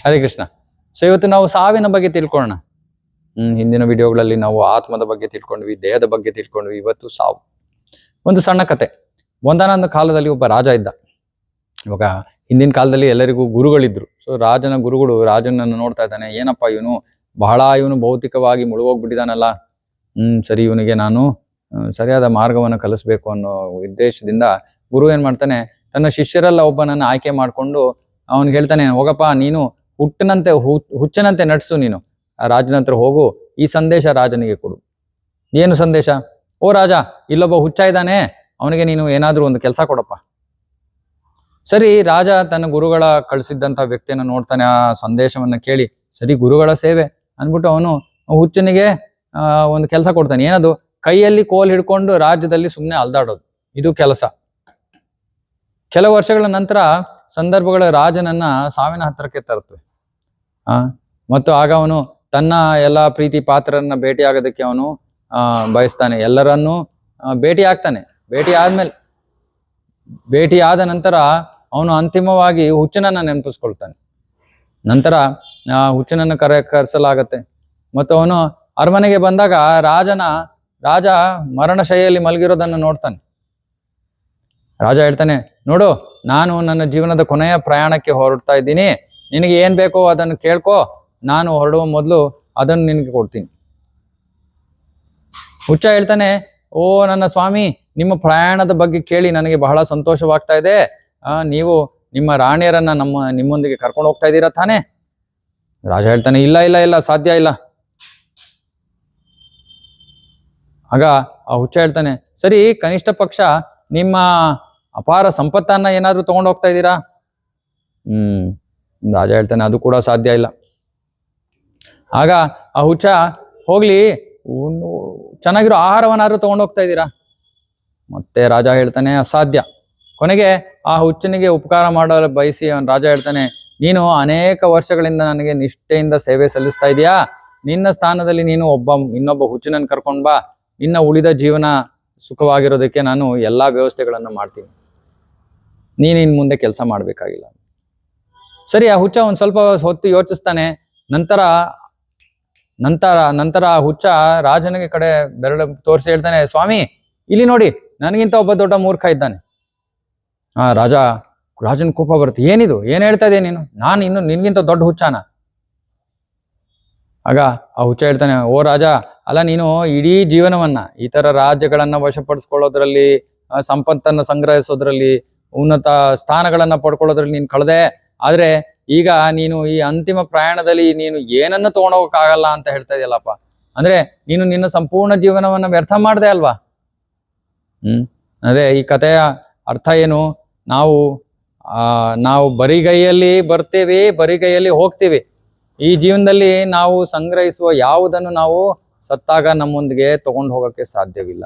Hare Krishna. So ಇವತ್ತು ನಾವು ಸಾವಿನ ಬಗ್ಗೆ ತಿಳ್ಕೊಳ್ಳೋಣ. ಹಿಂದಿನ ವಿಡಿಯೋಗಳಲ್ಲಿ ನಾವು ಆತ್ಮದ ಬಗ್ಗೆ ತಿಳ್ಕೊಂಡ್ವಿ, ದೇಹದ ಬಗ್ಗೆ ತಿಳ್ಕೊಂಡ್ವಿ. ಇವತ್ತು ಸಾವು. ಒಂದು ಸಣ್ಣ ಕತೆ. ಒಂದಾನೊಂದು ಕಾಲದಲ್ಲಿ ಒಬ್ಬ ರಾಜ ಇದ್ದ. ಇವಾಗ ಹಿಂದಿನ ಕಾಲದಲ್ಲಿ ಎಲ್ಲರಿಗೂ ಗುರುಗಳಿದ್ರು. ಸೊ ರಾಜನ ಗುರುಗಳು ರಾಜನನ್ನು ನೋಡ್ತಾ ಇದ್ದಾನೆ. ಏನಪ್ಪ ಇವನು ಭೌತಿಕವಾಗಿ ಮುಳುಗೋಗ್ಬಿಟ್ಟಿದಾನಲ್ಲ. ಸರಿ, ಇವನಿಗೆ ನಾನು ಸರಿಯಾದ ಮಾರ್ಗವನ್ನು ಕಲಿಸ್ಬೇಕು ಅನ್ನೋ ಉದ್ದೇಶದಿಂದ ಗುರು ಏನ್ ಮಾಡ್ತಾನೆ, ತನ್ನ ಶಿಷ್ಯರೆಲ್ಲ ಒಬ್ಬನನ್ನ ಆಯ್ಕೆ ಮಾಡ್ಕೊಂಡು ಅವನ್ಗೆ ಹೇಳ್ತಾನೆ, ಹೋಗಪ್ಪ ನೀನು ಹುಚ್ಚನಂತೆ ನಡ್ಸು, ನೀನು ಆ ರಾಜನ ಹತ್ರ ಹೋಗು, ಈ ಸಂದೇಶ ರಾಜನಿಗೆ ಕೊಡು. ಏನು ಸಂದೇಶ? ಓ ರಾಜ, ಇಲ್ಲೊಬ್ಬ ಹುಚ್ಚ ಇದ್ದಾನೆ, ಅವನಿಗೆ ನೀನು ಏನಾದ್ರೂ ಒಂದು ಕೆಲಸ ಕೊಡಪ್ಪ. ಸರಿ, ರಾಜ ತನ್ನ ಗುರುಗಳ ಕಳಿಸಿದ್ದಂತ ವ್ಯಕ್ತಿಯನ್ನು ನೋಡ್ತಾನೆ. ಆ ಸಂದೇಶವನ್ನ ಕೇಳಿ, ಸರಿ ಗುರುಗಳ ಸೇವೆ ಅನ್ಬಿಟ್ಟು ಅವನು ಹುಚ್ಚನಿಗೆ ಒಂದು ಕೆಲಸ ಕೊಡ್ತಾನೆ. ಏನದು? ಕೈಯಲ್ಲಿ ಕೋಲ್ ಹಿಡ್ಕೊಂಡು ರಾಜ್ಯದಲ್ಲಿ ಸುಮ್ಮನೆ ಅಲ್ದಾಡೋದು, ಇದು ಕೆಲಸ. ಕೆಲವು ವರ್ಷಗಳ ನಂತರ ಸಂದರ್ಭಗಳ ರಾಜನನ್ನ ಸಾವಿನ ಹತ್ರಕ್ಕೆ ತರುತ್ತವೆ. ಮತ್ತು ಆಗ ಅವನು ತನ್ನ ಎಲ್ಲ ಪ್ರೀತಿ ಪಾತ್ರರನ್ನ ಭೇಟಿಯಾಗೋದಕ್ಕೆ ಅವನು ಬಯಸ್ತಾನೆ. ಎಲ್ಲರನ್ನೂ ಭೇಟಿ ಆಗ್ತಾನೆ. ಭೇಟಿಯಾದ ನಂತರ ಅವನು ಅಂತಿಮವಾಗಿ ಹುಚ್ಚನನ್ನ ನೆನಪಿಸ್ಕೊಳ್ತಾನೆ. ನಂತರ ಹುಚ್ಚನನ್ನು ಕರೆಸಲಾಗತ್ತೆ. ಮತ್ತು ಅವನು ಅರಮನೆಗೆ ಬಂದಾಗ ರಾಜ ಮರಣಶೈಲಿಯಲ್ಲಿ ಮಲಗಿರೋದನ್ನು ನೋಡ್ತಾನೆ. ರಾಜ ಹೇಳ್ತಾನೆ, ನೋಡು, ನಾನು ನನ್ನ ಜೀವನದ ಕೊನೆಯ ಪ್ರಯಾಣಕ್ಕೆ ಹೊರಡ್ತಾ ಇದ್ದೀನಿ. ನಿನಗೆ ಏನ್ ಬೇಕೋ ಅದನ್ನು ಕೇಳ್ಕೊ, ನಾನು ಹೊರಡುವ ಮೊದಲು ಅದನ್ನು ನಿನಗೆ ಕೊಡ್ತೀನಿ. ಹುಚ್ಚ ಹೇಳ್ತಾನೆ, ಓ ನನ್ನ ಸ್ವಾಮಿ, ನಿಮ್ಮ ಪ್ರಯಾಣದ ಬಗ್ಗೆ ಕೇಳಿ ನನಗೆ ಬಹಳ ಸಂತೋಷವಾಗ್ತಾ ಇದೆ. ನೀವು ನಿಮ್ಮ ರಾಣಿಯರನ್ನ ನಿಮ್ಮೊಂದಿಗೆ ಕರ್ಕೊಂಡು ಹೋಗ್ತಾ ಇದ್ದೀರಾ ತಾನೇ? ರಾಜ ಹೇಳ್ತಾನೆ, ಇಲ್ಲ, ಸಾಧ್ಯ ಇಲ್ಲ. ಆಗ ಆ ಹುಚ್ಚ ಹೇಳ್ತಾನೆ, ಸರಿ, ಕನಿಷ್ಠ ಪಕ್ಷ ನಿಮ್ಮ ಅಪಾರ ಸಂಪತ್ತನ್ನ ಏನಾದ್ರೂ ತಗೊಂಡು ಹೋಗ್ತಾ ಇದ್ದೀರಾ? ರಾಜ ಹೇಳ್ತಾನೆ, ಅದು ಕೂಡ ಸಾಧ್ಯ ಇಲ್ಲ. ಆಗ ಆ ಹುಚ್ಚ, ಹೋಗ್ಲಿ, ಚೆನ್ನಾಗಿರೋ ಆಹಾರವನ್ನಾದ್ರೂ ತಗೊಂಡು ಹೋಗ್ತಾ ಇದ್ದೀರಾ? ಮತ್ತೆ ರಾಜ ಹೇಳ್ತಾನೆ, ಅಸಾಧ್ಯ. ಕೊನೆಗೆ ಆ ಹುಚ್ಚನಿಗೆ ಉಪಕಾರ ಮಾಡಲು ಬಯಸಿ ರಾಜ ಹೇಳ್ತಾನೆ, ನೀನು ಅನೇಕ ವರ್ಷಗಳಿಂದ ನನಗೆ ನಿಷ್ಠೆಯಿಂದ ಸೇವೆ ಸಲ್ಲಿಸ್ತಾ ಇದೀಯಾ. ನಿನ್ನ ಸ್ಥಾನದಲ್ಲಿ ನೀನು ಇನ್ನೊಬ್ಬ ಹುಚ್ಚನನ್ನು ಕರ್ಕೊಂಡ್ ಬಾ. ನಿನ್ನ ಉಳಿದ ಜೀವನ ಸುಖವಾಗಿರೋದಕ್ಕೆ ನಾನು ಎಲ್ಲಾ ವ್ಯವಸ್ಥೆಗಳನ್ನು ಮಾಡ್ತೀನಿ. ನೀನು ಇನ್ ಮುಂದೆ ಕೆಲಸ ಮಾಡ್ಬೇಕಾಗಿಲ್ಲ. ಸರಿ, ಆ ಹುಚ್ಚ ಒಂದ್ ಸ್ವಲ್ಪ ಹೊತ್ತು ಯೋಚಿಸ್ತಾನೆ. ನಂತರ ಆ ಹುಚ್ಚ ರಾಜನಿಗೆ ಕಡೆ ಬೆರಳು ತೋರಿಸಿ ಹೇಳ್ತಾನೆ, ಸ್ವಾಮಿ, ಇಲ್ಲಿ ನೋಡಿ, ನನಗಿಂತ ಒಬ್ಬ ದೊಡ್ಡ ಮೂರ್ಖ ಇದ್ದಾನೆ. ರಾಜನ ಕೋಪ ಬರುತ್ತೆ. ಏನಿದು? ಏನ್ ಹೇಳ್ತಾ ಇದೆಯಾ ನೀನು? ನಾನು ಇನ್ನು ನಿನ್ಗಿಂತ ದೊಡ್ಡ ಹುಚ್ಚಾನ? ಆಗ ಆ ಹುಚ್ಚ ಹೇಳ್ತಾನೆ, ಓ ರಾಜ, ಅಲ್ಲ, ನೀನು ಇಡೀ ಜೀವನವನ್ನ ಇತರ ರಾಜ್ಯಗಳನ್ನ ವಶಪಡಿಸ್ಕೊಳ್ಳೋದ್ರಲ್ಲಿ, ಸಂಪತ್ತನ್ನ ಸಂಗ್ರಹಿಸೋದ್ರಲ್ಲಿ, ಉನ್ನತ ಸ್ಥಾನಗಳನ್ನ ಪಡ್ಕೊಳ್ಳೋದ್ರಲ್ಲಿ ನೀನು ಕಳೆದೆ. ಆದ್ರೆ ಈಗ ನೀನು ಈ ಅಂತಿಮ ಪ್ರಯಾಣದಲ್ಲಿ ನೀನು ಏನನ್ನು ತಗೊಂಡೋಗಕ್ಕಾಗಲ್ಲ ಅಂತ ಹೇಳ್ತಾ ಇದೆಯಲ್ಲಪ್ಪ. ಅಂದ್ರೆ ನೀನು ನಿನ್ನ ಸಂಪೂರ್ಣ ಜೀವನವನ್ನ ವ್ಯರ್ಥ ಮಾಡ್ದೆ ಅಲ್ವಾ? ಅದೇ ಈ ಕಥೆಯ ಅರ್ಥ ಏನು? ನಾವು ಬರಿಗೈಯಲ್ಲಿ ಬರ್ತೇವೆ, ಬರಿಗೈಯಲ್ಲಿ ಹೋಗ್ತೀವಿ. ಈ ಜೀವನದಲ್ಲಿ ನಾವು ಸಂಗ್ರಹಿಸುವ ಯಾವುದನ್ನು ನಾವು ಸತ್ತಾಗ ನಮ್ಮೊಂದಿಗೆ ತಗೊಂಡು ಹೋಗಕ್ಕೆ ಸಾಧ್ಯವಿಲ್ಲ.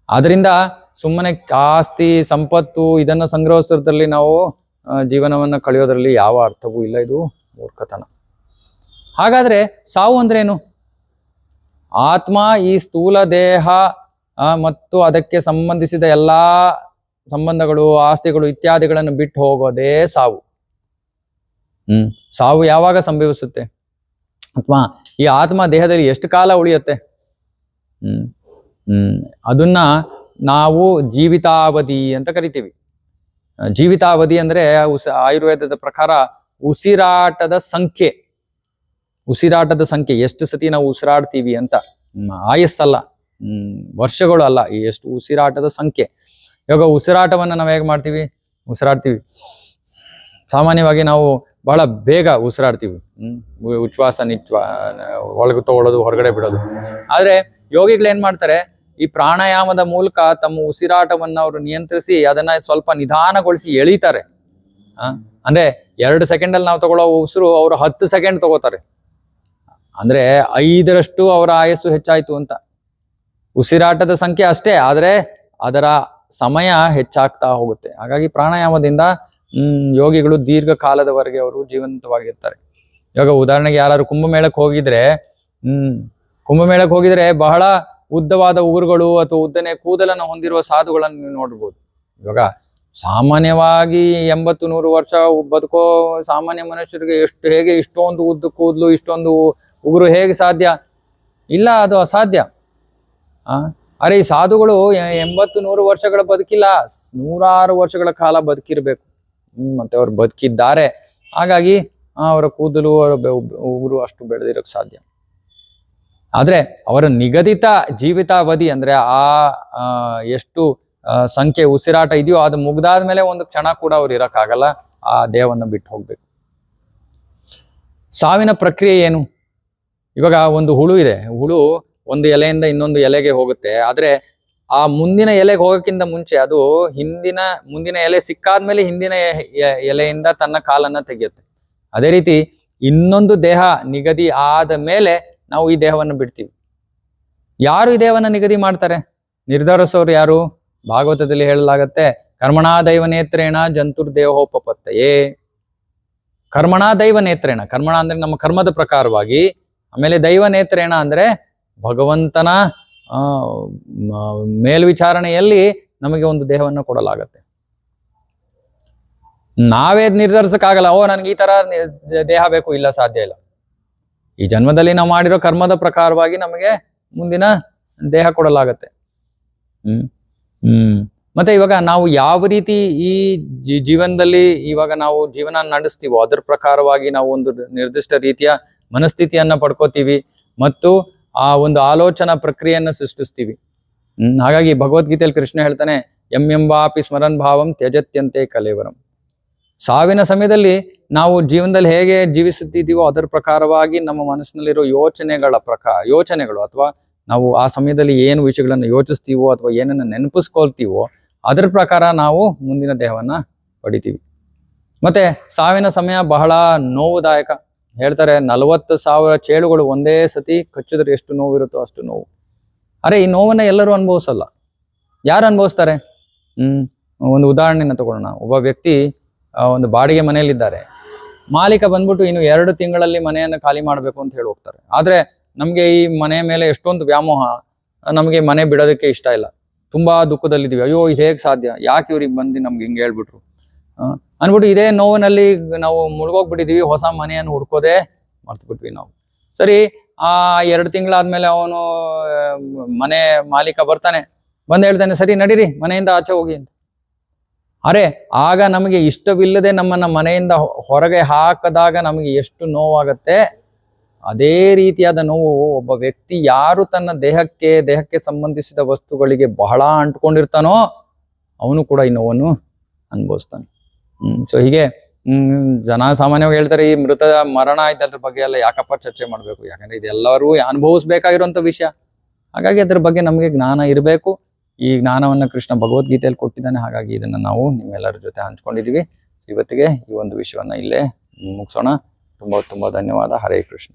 ಆದ್ರಿಂದ ಸುಮ್ಮನೆ ಆಸ್ತಿ ಸಂಪತ್ತು ಇದನ್ನ ಸಂಗ್ರಹಿಸೋದ್ರಲ್ಲಿ ನಾವು ಜೀವನವನ್ನ ಕಳೆಯೋದ್ರಲ್ಲಿ ಯಾವ ಅರ್ಥವೂ ಇಲ್ಲ. ಇದು ಮೂರ್ಖತನ. ಹಾಗಾದ್ರೆ ಸಾವು ಅಂದ್ರೇನು? ಆತ್ಮ ಈ ಸ್ಥೂಲ ದೇಹ ಮತ್ತು ಅದಕ್ಕೆ ಸಂಬಂಧಿಸಿದ ಎಲ್ಲಾ ಸಂಬಂಧಗಳು, ಆಸ್ತಿಗಳು ಇತ್ಯಾದಿಗಳನ್ನು ಬಿಟ್ಟು ಹೋಗೋದೇ ಸಾವು. ಸಾವು ಯಾವಾಗ ಸಂಭವಿಸುತ್ತೆ? ಅಥವಾ ಈ ಆತ್ಮ ದೇಹದಲ್ಲಿ ಎಷ್ಟು ಕಾಲ ಉಳಿಯುತ್ತೆ? ಅದನ್ನ ನಾವು ಜೀವಿತಾವಧಿ ಅಂತ ಕರಿತೀವಿ. ಜೀವಿತಾವಧಿ ಅಂದ್ರೆ ಆಯುರ್ವೇದದ ಪ್ರಕಾರ ಉಸಿರಾಟದ ಸಂಖ್ಯೆ, ಎಷ್ಟು ಸತಿ ನಾವು ಉಸಿರಾಡ್ತೀವಿ ಅಂತ. ಆಯಸ್ಸಲ್ಲ, ವರ್ಷಗಳು ಅಲ್ಲ, ಎಷ್ಟು ಉಸಿರಾಟದ ಸಂಖ್ಯೆ. ಇವಾಗ ಉಸಿರಾಟವನ್ನ ನಾವು ಹೇಗೆ ಮಾಡ್ತೀವಿ? ಸಾಮಾನ್ಯವಾಗಿ ನಾವು ಬಹಳ ಬೇಗ ಉಸಿರಾಡ್ತೀವಿ. ಉಚ್ಛ್ವಾಸ ಒಳಗೆ ತಗೊಳ್ಳೋದು, ಹೊರಗಡೆ ಬಿಡೋದು. ಆದ್ರೆ ಯೋಗಿಗಳು ಏನ್ ಮಾಡ್ತಾರೆ, ಈ ಪ್ರಾಣಾಯಾಮದ ಮೂಲಕ ತಮ್ಮ ಉಸಿರಾಟವನ್ನ ಅವರು ನಿಯಂತ್ರಿಸಿ ಅದನ್ನ ಸ್ವಲ್ಪ ನಿಧಾನಗೊಳಿಸಿ ಎಳಿತಾರೆ. ಅಂದ್ರೆ 2 ಸೆಕೆಂಡಲ್ಲಿ ನಾವು ತಗೊಳ್ಳೋ ಉಸಿರು ಅವರು 10 ಸೆಕೆಂಡ್ ತಗೋತಾರೆ. ಅಂದ್ರೆ 5ರಷ್ಟು ಅವರ ಆಯಸ್ಸು ಹೆಚ್ಚಾಯ್ತು ಅಂತ. ಉಸಿರಾಟದ ಸಂಖ್ಯೆ ಅಷ್ಟೇ, ಆದ್ರೆ ಅದರ ಸಮಯ ಹೆಚ್ಚಾಗ್ತಾ ಹೋಗುತ್ತೆ. ಹಾಗಾಗಿ ಪ್ರಾಣಾಯಾಮದಿಂದ ಯೋಗಿಗಳು ದೀರ್ಘಕಾಲದವರೆಗೆ ಅವರು ಜೀವಂತವಾಗಿರ್ತಾರೆ. ಇವಾಗ ಉದಾಹರಣೆಗೆ ಯಾರು ಕುಂಭಮೇಳಕ್ಕೆ ಹೋಗಿದ್ರೆ ಬಹಳ ಉದ್ದವಾದ ಉಗುರುಗಳು ಅಥವಾ ಉದ್ದನೆ ಕೂದಲನ್ನು ಹೊಂದಿರುವ ಸಾಧುಗಳನ್ನು ನೀವು ನೋಡ್ಬೋದು. ಇವಾಗ ಸಾಮಾನ್ಯವಾಗಿ 80-100 ವರ್ಷ ಬದುಕೋ ಸಾಮಾನ್ಯ ಮನುಷ್ಯರಿಗೆ ಹೇಗೆ ಇಷ್ಟೊಂದು ಉದ್ದ ಕೂದಲು, ಇಷ್ಟೊಂದು ಉಗುರು ಹೇಗೆ ಸಾಧ್ಯ? ಇಲ್ಲ, ಅದು ಅಸಾಧ್ಯ. ಅರೆ, ಈ ಸಾಧುಗಳು 80-100 ವರ್ಷಗಳ ಬದುಕಿಲ್ಲ, 100 ವರ್ಷಗಳ ಕಾಲ ಬದುಕಿರ್ಬೇಕು. ಮತ್ತೆ ಅವ್ರು ಬದುಕಿದ್ದಾರೆ. ಹಾಗಾಗಿ ಅವರ ಕೂದಲು, ಅವರ ಉಗುರು ಅಷ್ಟು ಬೆಳೆದಿರೋಕ್ ಸಾಧ್ಯ. ಆದ್ರೆ ಅವರ ನಿಗದಿತ ಜೀವಿತಾವಧಿ ಅಂದ್ರೆ ಎಷ್ಟು ಸಂಖ್ಯೆ ಉಸಿರಾಟ ಇದೆಯೋ ಅದು ಮುಗ್ದಾದ್ಮೇಲೆ ಒಂದು ಕ್ಷಣ ಕೂಡ ಅವ್ರು ಇರಕ್ಕಾಗಲ್ಲ, ಆ ದೇಹವನ್ನು ಬಿಟ್ಟು ಹೋಗ್ಬೇಕು. ಸಾವಿನ ಪ್ರಕ್ರಿಯೆ ಏನು? ಇವಾಗ ಒಂದು ಹುಳು ಇದೆ, ಹುಳು ಒಂದು ಎಲೆಯಿಂದ ಇನ್ನೊಂದು ಎಲೆಗೆ ಹೋಗುತ್ತೆ. ಆದ್ರೆ ಆ ಮುಂದಿನ ಎಲೆಗೆ ಹೋಗಕ್ಕಿಂತ ಮುಂಚೆ ಅದು ಮುಂದಿನ ಎಲೆ ಸಿಕ್ಕಾದ್ಮೇಲೆ ಹಿಂದಿನ ಎಲೆಯಿಂದ ತನ್ನ ಕಾಲನ್ನ ತೆಗೆಯುತ್ತೆ. ಅದೇ ರೀತಿ ಇನ್ನೊಂದು ದೇಹ ನಿಗದಿ ಆದ ಮೇಲೆ ನಾವು ಈ ದೇಹವನ್ನು ಬಿಡ್ತೀವಿ. ಯಾರು ಈ ದೇಹವನ್ನು ನಿಗದಿ ಮಾಡ್ತಾರೆ, ನಿರ್ಧರಿಸೋರು ಯಾರು? ಭಾಗವತದಲ್ಲಿ ಹೇಳಲಾಗತ್ತೆ, ಕರ್ಮಣಾ ದೈವ ನೇತ್ರೇಣ ಜಂತುರ್ದೇಹೋಪತ್ತಯೇ. ಕರ್ಮಣಾ ದೈವ ನೇತ್ರೇಣ, ಕರ್ಮಣ ಅಂದ್ರೆ ನಮ್ಮ ಕರ್ಮದ ಪ್ರಕಾರವಾಗಿ, ಆಮೇಲೆ ದೈವ ನೇತ್ರೇಣ ಅಂದ್ರೆ ಭಗವಂತನ ಮೇಲ್ವಿಚಾರಣೆಯಲ್ಲಿ ನಮಗೆ ಒಂದು ದೇಹವನ್ನು ಕೊಡಲಾಗತ್ತೆ. ನಾವೇ ನಿರ್ಧರಿಸಕ್ಕಾಗಲ್ಲ, ನನಗೆ ಈ ತರ ದೇಹ ಬೇಕು, ಇಲ್ಲ, ಸಾಧ್ಯ ಇಲ್ಲ. ಈ ಜನ್ಮದಲ್ಲಿ ನಾವು ಮಾಡಿರೋ ಕರ್ಮದ ಪ್ರಕಾರವಾಗಿ ನಮಗೆ ಮುಂದಿನ ದೇಹ ಕೊಡಲಾಗತ್ತೆ. ಮತ್ತೆ ಇವಾಗ ನಾವು ಯಾವ ರೀತಿ ಈ ಜೀವನದಲ್ಲಿ ಇವಾಗ ನಾವು ಜೀವನ ನಡೆಸ್ತೀವೋ ಅದ್ರ ಪ್ರಕಾರವಾಗಿ ನಾವು ಒಂದು ನಿರ್ದಿಷ್ಟ ರೀತಿಯ ಮನಸ್ಥಿತಿಯನ್ನ ಪಡ್ಕೋತೀವಿ ಮತ್ತು ಆ ಒಂದು ಆಲೋಚನಾ ಪ್ರಕ್ರಿಯೆಯನ್ನ ಸೃಷ್ಟಿಸ್ತೀವಿ. ಹಾಗಾಗಿ ಭಗವದ್ಗೀತೆಯಲ್ಲಿ ಕೃಷ್ಣ ಹೇಳ್ತಾನೆ, ಎಂಬಾಪಿ ಸ್ಮರನ್ ಭಾವಂ ತ್ಯಜತ್ಯಂತೆ ಕಲೇವರಂ. ಸಾವಿನ ಸಮಯದಲ್ಲಿ ನಾವು ಜೀವನದಲ್ಲಿ ಹೇಗೆ ಜೀವಿಸುತ್ತಿದ್ದೀವೋ ಅದರ ಪ್ರಕಾರವಾಗಿ ನಮ್ಮ ಮನಸ್ಸಿನಲ್ಲಿರೋ ಯೋಚನೆಗಳು ಅಥವಾ ನಾವು ಆ ಸಮಯದಲ್ಲಿ ಏನು ವಿಷಯಗಳನ್ನು ಯೋಚಿಸ್ತೀವೋ ಅಥವಾ ಏನನ್ನ ನೆನಪಿಸ್ಕೊಳ್ತೀವೋ ಅದರ ಪ್ರಕಾರ ನಾವು ಮುಂದಿನ ದೇಹವನ್ನ ಪಡಿತೀವಿ. ಮತ್ತೆ ಸಾವಿನ ಸಮಯ ಬಹಳ ನೋವುದಾಯಕ. ಹೇಳ್ತಾರೆ 40,000 ಚೇಳುಗಳು ಒಂದೇ ಸತಿ ಕಚ್ಚಿದ್ರೆ ಎಷ್ಟು ನೋವಿರುತ್ತೋ ಅಷ್ಟು ನೋವು. ಅರೆ, ಈ ನೋವನ್ನ ಎಲ್ಲರೂ ಅನುಭವಿಸಲ್ಲ. ಯಾರು ಅನುಭವಿಸ್ತಾರೆ? ಒಂದು ಉದಾಹರಣೆನ ತಗೊಳ್ಳೋಣ. ಒಬ್ಬ ವ್ಯಕ್ತಿ ಒಂದು ಬಾಡಿಗೆ ಮನೆಯಲ್ಲಿದ್ದಾರೆ. ಮಾಲೀಕ ಬಂದ್ಬಿಟ್ಟು ಇನ್ನು 2 ತಿಂಗಳಲ್ಲಿ ಮನೆಯನ್ನು ಖಾಲಿ ಮಾಡಬೇಕು ಅಂತ ಹೇಳಿ ಹೋಗ್ತಾರೆ. ಆದ್ರೆ ನಮ್ಗೆ ಈ ಮನೆಯ ಮೇಲೆ ಎಷ್ಟೊಂದು ವ್ಯಾಮೋಹ, ನಮಗೆ ಮನೆ ಬಿಡೋದಕ್ಕೆ ಇಷ್ಟ ಇಲ್ಲ, ತುಂಬಾ ದುಃಖದಲ್ಲಿದ್ದೀವಿ. ಅಯ್ಯೋ, ಇದು ಹೇಗೆ ಸಾಧ್ಯ, ಯಾಕೆ ಇವ್ರಿಗೆ ಬಂದು ನಮ್ಗೆ ಹಿಂಗೆ ಹೇಳ್ಬಿಟ್ರು ಅನ್ಬಿಟ್ಟು ಇದೇ ನೋವಿನಲ್ಲಿ ನಾವು ಮುಳುಗೋಗ್ಬಿಟ್ಟಿದೀವಿ. ಹೊಸ ಮನೆಯನ್ನು ಹುಡ್ಕೋದೇ ಮರ್ತು ಬಿಟ್ವಿ ನಾವು. ಸರಿ, ಆ 2 ತಿಂಗಳಾದ್ಮೇಲೆ ಅವನು ಮನೆ ಮಾಲೀಕ ಬರ್ತಾನೆ, ಬಂದು ಹೇಳ್ತಾನೆ, ಸರಿ ನಡೀರಿ, ಮನೆಯಿಂದ ಆಚೆ ಹೋಗಿ ಅಂತ. ಅರೆ, ಆಗ ನಮಗೆ ಇಷ್ಟವಿಲ್ಲದೆ ನಮ್ಮನ್ನ ಮನೆಯಿಂದ ಹೊರಗೆ ಹಾಕದಾಗ ನಮಗೆ ಎಷ್ಟು ನೋವಾಗತ್ತೆ, ಅದೇ ರೀತಿಯಾದ ನೋವು ಒಬ್ಬ ವ್ಯಕ್ತಿ ಯಾರು ತನ್ನ ದೇಹಕ್ಕೆ ಸಂಬಂಧಿಸಿದ ವಸ್ತುಗಳಿಗೆ ಬಹಳ ಅಂಟ್ಕೊಂಡಿರ್ತಾನೋ ಅವನು ಕೂಡ ಈ ನೋವನ್ನು ಅನುಭವಿಸ್ತಾನೆ. ಸೊ ಹೀಗೆ ಜನ ಸಾಮಾನ್ಯವಾಗಿ ಹೇಳ್ತಾರೆ, ಈ ಮರಣ ಇದ್ದದ್ರ ಬಗ್ಗೆ ಎಲ್ಲ ಯಾಕಪ್ಪ ಚರ್ಚೆ ಮಾಡ್ಬೇಕು, ಯಾಕಂದ್ರೆ ಇದೆಲ್ಲರೂ ಅನುಭವಿಸ್ಬೇಕಾಗಿರುವಂತ ವಿಷಯ. ಹಾಗಾಗಿ ಅದ್ರ ಬಗ್ಗೆ ನಮಗೆ ಜ್ಞಾನ ಇರಬೇಕು. ಈ ಜ್ಞಾನವನ್ನ ಕೃಷ್ಣ ಭಗವದ್ಗೀತೆಯಲ್ಲಿ ಕೊಟ್ಟಿದ್ದಾನೆ. ಹಾಗಾಗಿ ಇದನ್ನ ನಾವು ನಿಮ್ಮೆಲ್ಲರ ಜೊತೆ ಹಂಚ್ಕೊಂಡಿದೀವಿ. ಇವತ್ತಿಗೆ ಈ ಒಂದು ವಿಷಯವನ್ನ ಇಲ್ಲೇ ಮುಗಿಸೋಣ. ತುಂಬಾ ಧನ್ಯವಾದ. ಹರೇ ಕೃಷ್ಣ.